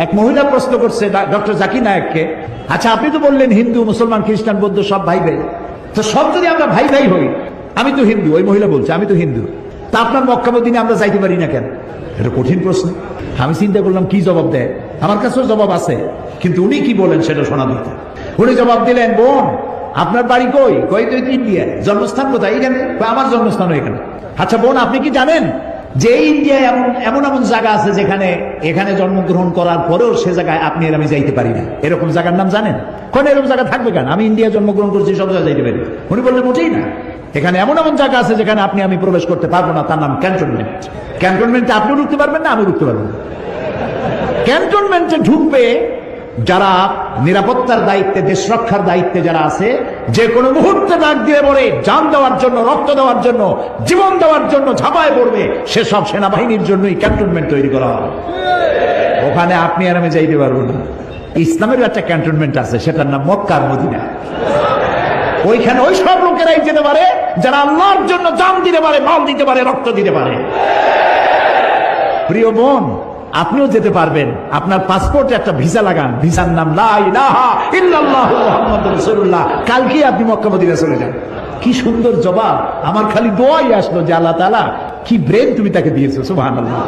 এক মহিলা প্রশ্ন করছে ডক্টর জাকির নায়েককে, আচ্ছা আপনি তো বললেন হিন্দু মুসলমান খ্রিস্টান বৌদ্ধ সব ভাই ভাই, তো সব যদি আমরা ভাই ভাই হই, আমি তো হিন্দু, ওই মহিলা বলছে আমি তো হিন্দু, তা আপনার মক্কা মদিনায় আমরা যাইতে পারি না কেন? এটা কঠিন প্রশ্ন। আমি চিন্তা করলাম কি জবাব দেয়, আমার কাছেও জবাব আছে, কিন্তু উনি কি বলেন সেটা শোনা দিতে। উনি জবাব দিলেন, বোন আপনার বাড়ি কই? কই তো ইন্ডিয়া। জন্মস্থান কোথায়? এখানে। আমার জন্মস্থান এখানে। আচ্ছা বোন আপনি কি জানেন যে ইন্ডিয়ায় এমন এমন জায়গা আছে যেখানে এখানে জন্মগ্রহণ করার পরেও সে জায়গায় আপনি আর আমি যাইতে পারি না, এরকম জায়গার নাম জানেন? কোন এরকম জায়গা থাকবে কেন? আমি ইন্ডিয়া জন্মগ্রহণ করছি, সব জায়গায় যাইতে পারি। উনি বললেন মোটেই না, এখানে এমন এমন জায়গা আছে যেখানে আপনি আমি প্রবেশ করতে পারবো না, তার নাম ক্যান্টনমেন্ট। ক্যান্টনমেন্টে আপনিও ঢুকতে পারবেন না, আমি ঢুকতে পারবো না। ক্যান্টনমেন্টে ঢুকবে যারা নিরাপত্তার দায়িত্বে, দেশ রক্ষার দায়িত্বে যারা আছে, যে কোনো মুহূর্তে ডাক দিয়ে বলে জান দেওয়ার জন্য, রক্ত দেওয়ার জন্য, জীবন দেওয়ার জন্য ঝাঁপায় পড়বে, সেসব সেনাবাহিনীর জন্যই ক্যান্টনমেন্ট তৈরি করা হবে। ওখানে আপনি আর আমি যাইতে পারবো না। ইসলামের একটা ক্যান্টনমেন্ট আছে, সেটার নাম মক্কা আর মদিনা। ওইখানে ওই সব লোকেরাই যেতে পারে যারা আল্লাহর জন্য জান দিতে পারে, মাল দিতে পারে, রক্ত দিতে পারে। প্রিয় বোন, আপনিও যেতে পারবেন। আপনার পাসপোর্টে একটা ভিসা লাগান, ভিসার নাম লা ইলাহা ইল্লাল্লাহু মুহাম্মাদুর রাসূলুল্লাহ। কালকে আপনি মক্কা মদিনা চলে যান। কি সুন্দর জবাব! আমার খালি দোয়াই আসলো যে আল্লাহ তাআলা কি ব্রেন তুমি তাকে দিয়েছো, সুবহানাল্লাহ।